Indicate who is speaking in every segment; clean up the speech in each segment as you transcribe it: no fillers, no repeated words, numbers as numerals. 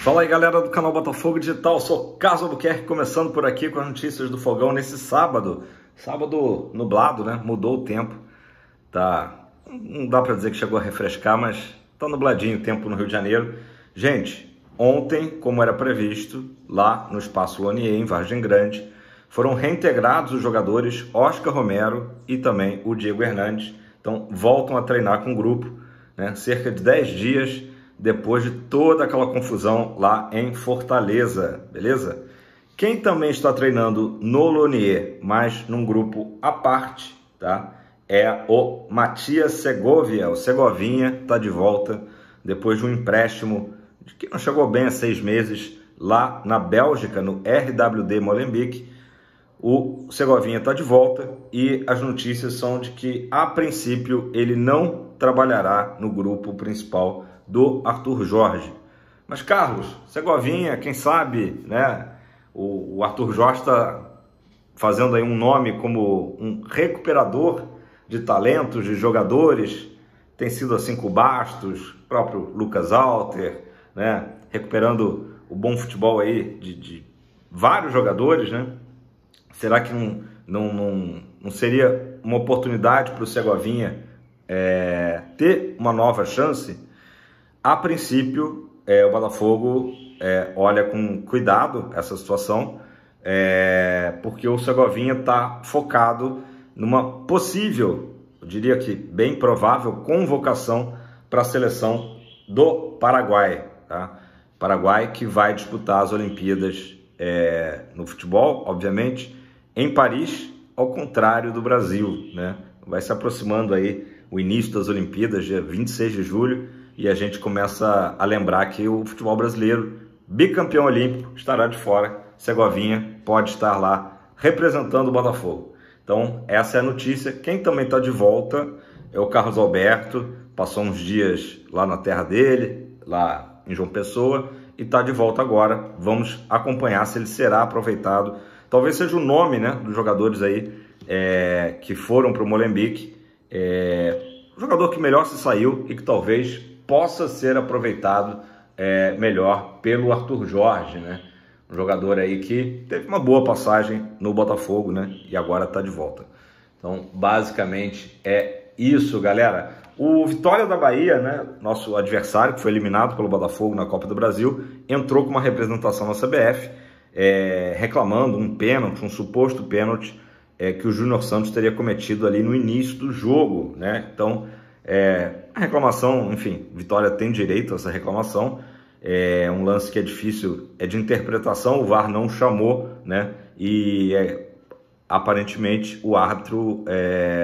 Speaker 1: Fala aí, galera do canal Botafogo Digital, sou Carlos Albuquerque, começando por aqui com as notícias do Fogão nesse sábado nublado, né? Mudou o tempo, não dá pra dizer que chegou a refrescar, mas tá nubladinho o tempo no Rio de Janeiro. Gente, ontem, como era previsto, lá no Espaço Lonier, em Vargem Grande, foram reintegrados os jogadores Oscar Romero e também o Diego Hernandes. Então voltam a treinar com o grupo, né? Cerca de 10 dias depois de toda aquela confusão lá em Fortaleza, beleza? Quem também está treinando no Lonier, mas num grupo à parte, tá? É o Matias Segovia. O Segovinha está de volta depois de um empréstimo que não chegou bem a 6 meses lá na Bélgica, no RWD Molenbeek. O Segovinha está de volta e as notícias são de que, a princípio, ele não trabalhará no grupo principal do Arthur Jorge. Mas, Carlos, Segovinha, quem sabe, né? O Arthur Jorge está fazendo aí um nome como um recuperador de talentos, de jogadores. Tem sido assim com o Bastos, próprio Lucas Alter, né? Recuperando o bom futebol aí de vários jogadores, né? Será que não seria uma oportunidade para o Segovinha ter uma nova chance? A princípio, o Botafogo olha com cuidado essa situação, porque o Segovinha está focado numa possível, eu diria que bem provável, convocação para a seleção do Paraguai. Tá? Paraguai que vai disputar as Olimpíadas no futebol, obviamente, em Paris, ao contrário do Brasil, né? Vai se aproximando aí o início das Olimpíadas, dia 26 de julho, e a gente começa a lembrar que o futebol brasileiro, bicampeão olímpico, estará de fora. Segovinha pode estar lá representando o Botafogo. Então, essa é a notícia. Quem também está de volta é o Carlos Alberto, passou uns dias lá na terra dele, lá em João Pessoa, e está de volta agora. Vamos acompanhar se ele será aproveitado. Talvez seja o nome, né, dos jogadores aí que foram para o Molenbeek, o jogador que melhor se saiu e que talvez possa ser aproveitado melhor pelo Arthur Jorge, né? Um jogador aí que teve uma boa passagem no Botafogo, né? E agora está de volta. Então, basicamente é isso, galera. O Vitória da Bahia, né, nosso adversário, que foi eliminado pelo Botafogo na Copa do Brasil, entrou com uma representação na CBF, reclamando um pênalti, um suposto pênalti que o Júnior Santos teria cometido ali no início do jogo, né? Então, a reclamação, enfim, Vitória tem direito a essa reclamação, um lance que é difícil, de interpretação, o VAR não chamou, né? E aparentemente o árbitro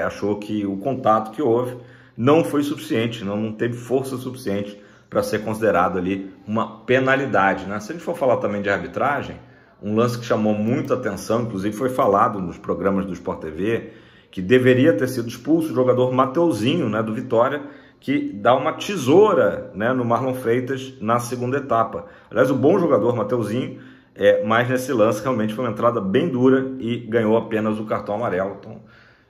Speaker 1: achou que o contato que houve não foi suficiente, não teve força suficiente para ser considerado ali uma penalidade, né? Se a gente for falar também de arbitragem, um lance que chamou muita atenção, inclusive foi falado nos programas do Sport TV, que deveria ter sido expulso o jogador Mateuzinho, né, do Vitória, que dá uma tesoura, né, no Marlon Freitas na segunda etapa. Aliás, o bom jogador Mateuzinho, mas nesse lance realmente foi uma entrada bem dura e ganhou apenas o cartão amarelo. Então,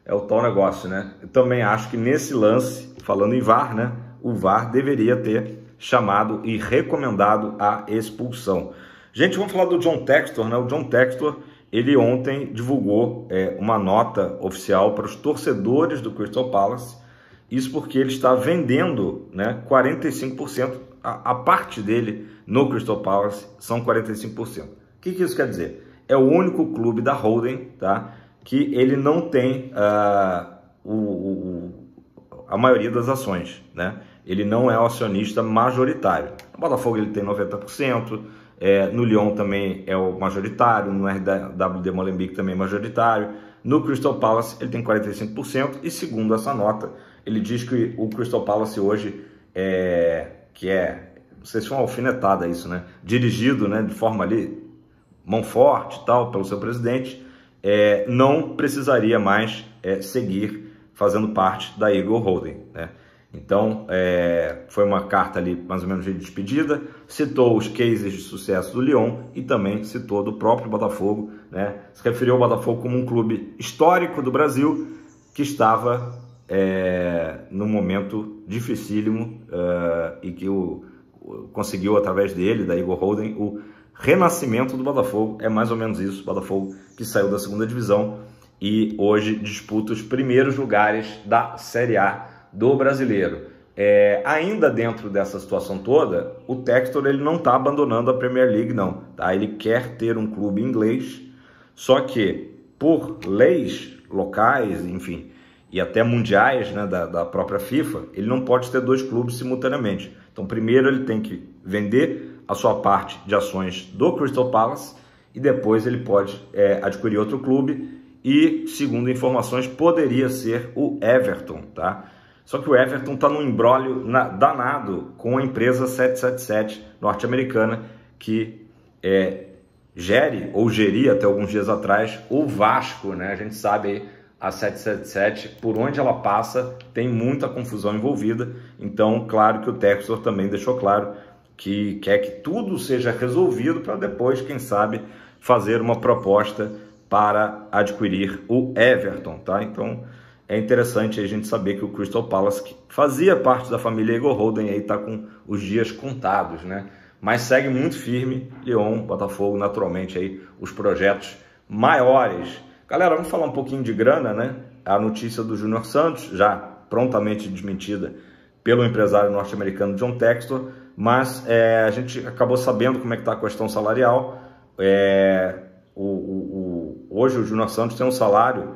Speaker 1: é o tal negócio, né? Eu também acho que nesse lance, falando em VAR, né, o VAR deveria ter chamado e recomendado a expulsão. Gente, vamos falar do John Textor, né? O John Textor, ele ontem divulgou uma nota oficial para os torcedores do Crystal Palace, isso porque ele está vendendo, né, 45%, a parte dele no Crystal Palace são 45%. O que isso quer dizer? É o único clube da holding, tá, que ele não tem a maioria das ações, né? Ele não é o acionista majoritário. No Botafogo ele tem 90%, no Lyon também é o majoritário, no RWD Molenbeek também é majoritário, no Crystal Palace ele tem 45%, e segundo essa nota, ele diz que o Crystal Palace hoje, não sei se foi uma alfinetada isso, né, dirigido, né, de forma ali, mão forte e tal, pelo seu presidente, não precisaria mais seguir fazendo parte da Eagle Holding, né? Então, foi uma carta ali mais ou menos de despedida, citou os cases de sucesso do Lyon e também citou do próprio Botafogo, né? Se referiu ao Botafogo como um clube histórico do Brasil que estava num momento dificílimo e que o conseguiu através dele, da Igor Holden, o renascimento do Botafogo. É mais ou menos isso, o Botafogo que saiu da segunda divisão e hoje disputa os primeiros lugares da Série A do Brasileiro. Ainda dentro dessa situação toda, o Textor ele não está abandonando a Premier League não, tá? Ele quer ter um clube inglês, só que por leis locais, enfim, e até mundiais, né, da própria FIFA, ele não pode ter dois clubes simultaneamente. Então primeiro ele tem que vender a sua parte de ações do Crystal Palace e depois ele pode adquirir outro clube e, segundo informações, poderia ser o Everton, tá? Só que o Everton está num imbróglio danado com a empresa 777 norte-americana que gere ou geria até alguns dias atrás o Vasco, né? A gente sabe aí, a 777, por onde ela passa, tem muita confusão envolvida. Então, claro que o Textor também deixou claro que quer que tudo seja resolvido para depois, quem sabe, fazer uma proposta para adquirir o Everton, tá? Então, é interessante a gente saber que o Crystal Palace, que fazia parte da família Igor Holden, aí está com os dias contados, né? Mas segue muito firme, Lyon, Botafogo, naturalmente, aí os projetos maiores. Galera, vamos falar um pouquinho de grana, né? A notícia do Júnior Santos, já prontamente desmentida pelo empresário norte-americano John Textor, mas a gente acabou sabendo como é que está a questão salarial. Hoje o Júnior Santos tem um salário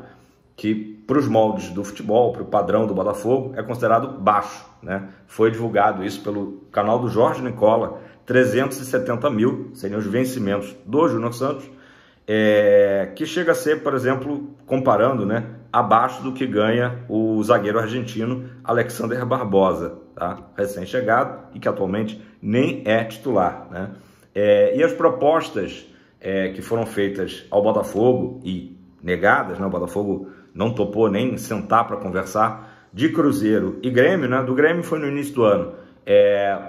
Speaker 1: que, para os moldes do futebol, para o padrão do Botafogo, é considerado baixo, né? Foi divulgado isso pelo canal do Jorge Nicola, 370 mil seriam os vencimentos do Júnior Santos, que chega a ser, por exemplo, comparando, né, abaixo do que ganha o zagueiro argentino Alexander Barbosa, tá? Recém-chegado e que atualmente nem é titular, né? E as propostas que foram feitas ao Botafogo e negadas, né? O Botafogo não topou nem sentar para conversar, de Cruzeiro e Grêmio, né? Do Grêmio foi no início do ano.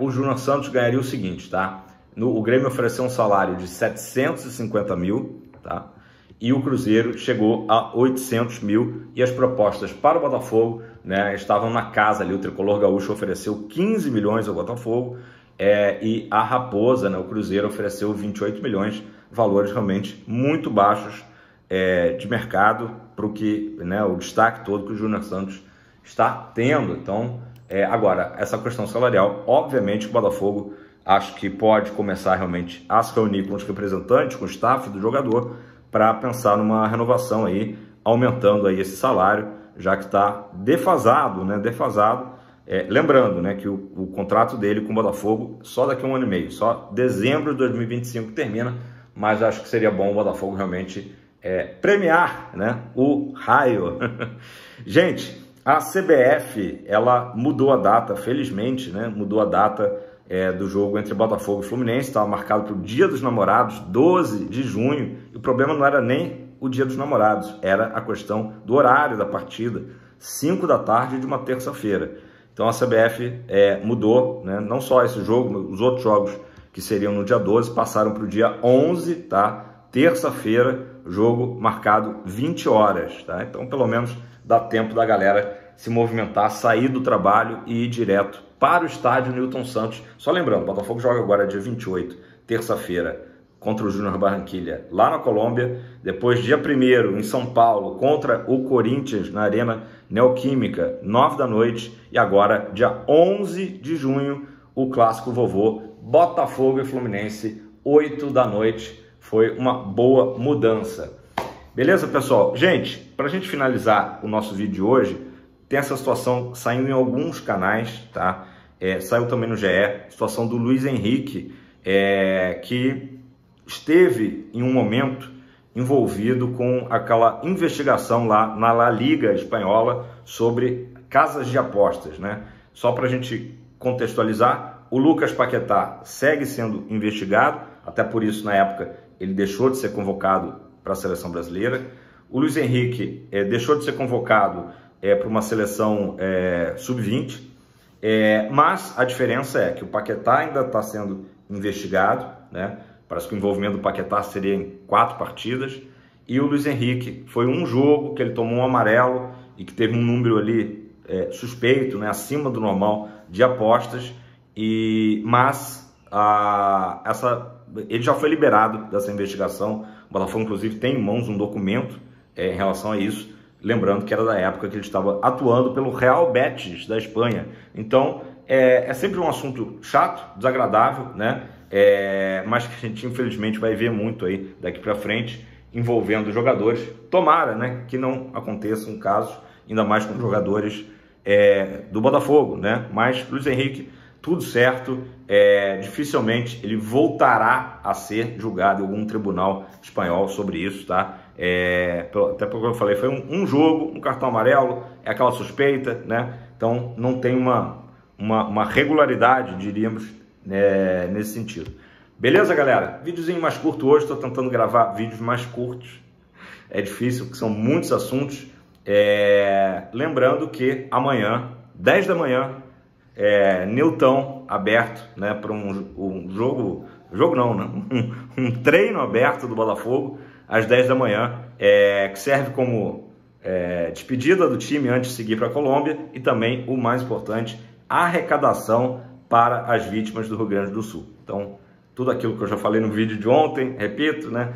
Speaker 1: O Júnior Santos ganharia o seguinte, tá? O Grêmio ofereceu um salário de 750 mil, tá? E o Cruzeiro chegou a 800 mil e as propostas para o Botafogo, né, estavam na casa ali. O Tricolor Gaúcho ofereceu 15 milhões ao Botafogo e a Raposa, né, o Cruzeiro, ofereceu 28 milhões, valores realmente muito baixos de mercado para o que, né, o destaque todo que o Júnior Santos está tendo. Então, agora, essa questão salarial, obviamente o Botafogo acho que pode começar realmente a se reunir com os representantes, com o staff do jogador, para pensar numa renovação aí, aumentando aí esse salário, já que está defasado, né? Defasado. Lembrando, né, que o contrato dele com o Botafogo só daqui a 1 ano e meio, só dezembro de 2025 termina, mas acho que seria bom o Botafogo realmente premiar, né, o raio. Gente, a CBF, ela mudou a data, felizmente, né, mudou a data do jogo entre Botafogo e Fluminense. Estava marcado para o Dia dos Namorados, 12 de junho, e o problema não era nem o Dia dos Namorados, era a questão do horário da partida, 5 da tarde de uma terça-feira. Então a CBF mudou, né? Não só esse jogo, os outros jogos que seriam no dia 12 passaram para o dia 11, tá? Terça-feira, jogo marcado 20 horas, tá? Então pelo menos dá tempo da galera se movimentar, sair do trabalho e ir direto para o estádio Newton Santos. Só lembrando, o Botafogo joga agora dia 28, terça-feira, contra o Júnior Barranquilla, lá na Colômbia. Depois, dia 1º, em São Paulo, contra o Corinthians, na Arena Neoquímica, 9 da noite. E agora, dia 11 de junho, o clássico vovô, Botafogo e Fluminense, 8 da noite. Foi uma boa mudança. Beleza, pessoal? Gente, para a gente finalizar o nosso vídeo de hoje, tem essa situação saindo em alguns canais, tá? Saiu também no GE, situação do Luiz Henrique, que esteve em um momento envolvido com aquela investigação lá na La Liga espanhola sobre casas de apostas, né? Só para a gente contextualizar, o Lucas Paquetá segue sendo investigado, até por isso, na época, ele deixou de ser convocado para a seleção brasileira. O Luiz Henrique deixou de ser convocado para uma seleção sub-20, mas a diferença é que o Paquetá ainda está sendo investigado, né? Parece que o envolvimento do Paquetá seria em 4 partidas, e o Luiz Henrique foi um jogo que ele tomou um amarelo e que teve um número ali suspeito, né, acima do normal de apostas, mas ele já foi liberado dessa investigação. O Botafogo, inclusive, tem em mãos um documento em relação a isso, lembrando que era da época que ele estava atuando pelo Real Betis da Espanha. Então, é sempre um assunto chato, desagradável, né? Mas que a gente, infelizmente, vai ver muito aí daqui para frente, envolvendo jogadores. Tomara, né, que não aconteça um caso, ainda mais com jogadores do Botafogo, né? Mas Luiz Henrique, tudo certo, dificilmente ele voltará a ser julgado em algum tribunal espanhol sobre isso, tá? Até porque eu falei, foi um jogo, um cartão amarelo, é aquela suspeita, né? Então não tem uma regularidade, diríamos, nesse sentido. Beleza, galera? Videozinho mais curto hoje, estou tentando gravar vídeos mais curtos. É difícil, porque são muitos assuntos. Lembrando que amanhã, 10 da manhã, Newton aberto, né, para um treino aberto do Botafogo às 10 da manhã, que serve como despedida do time antes de seguir para a Colômbia e também, o mais importante, arrecadação para as vítimas do Rio Grande do Sul. Então, tudo aquilo que eu já falei no vídeo de ontem, repito, né,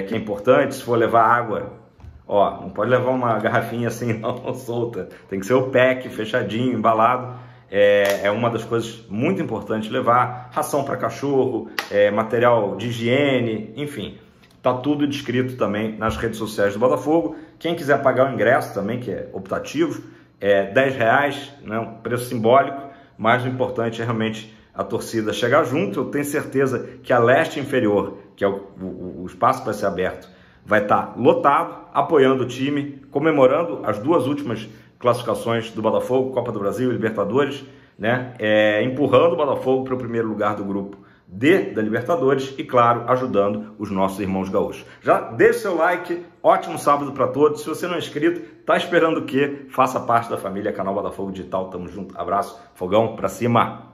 Speaker 1: que é importante. Se for levar água, não pode levar uma garrafinha assim não, solta, tem que ser o pack fechadinho, embalado. É uma das coisas muito importantes levar. Ração para cachorro, material de higiene, enfim, tá tudo descrito também nas redes sociais do Botafogo. Quem quiser pagar o ingresso também, que é optativo, R$10, né, um preço simbólico, mas o importante é realmente a torcida chegar junto. Eu tenho certeza que a leste inferior, que é o espaço para ser aberto, vai estar lotado, apoiando o time, comemorando as duas últimas classificações do Botafogo, Copa do Brasil e Libertadores, né? Empurrando o Botafogo para o primeiro lugar do grupo da Libertadores e, claro, ajudando os nossos irmãos gaúchos. Já deixe seu like, ótimo sábado para todos. Se você não é inscrito, tá esperando o quê? Faça parte da família Canal Botafogo Digital. Tamo junto, abraço, fogão pra cima!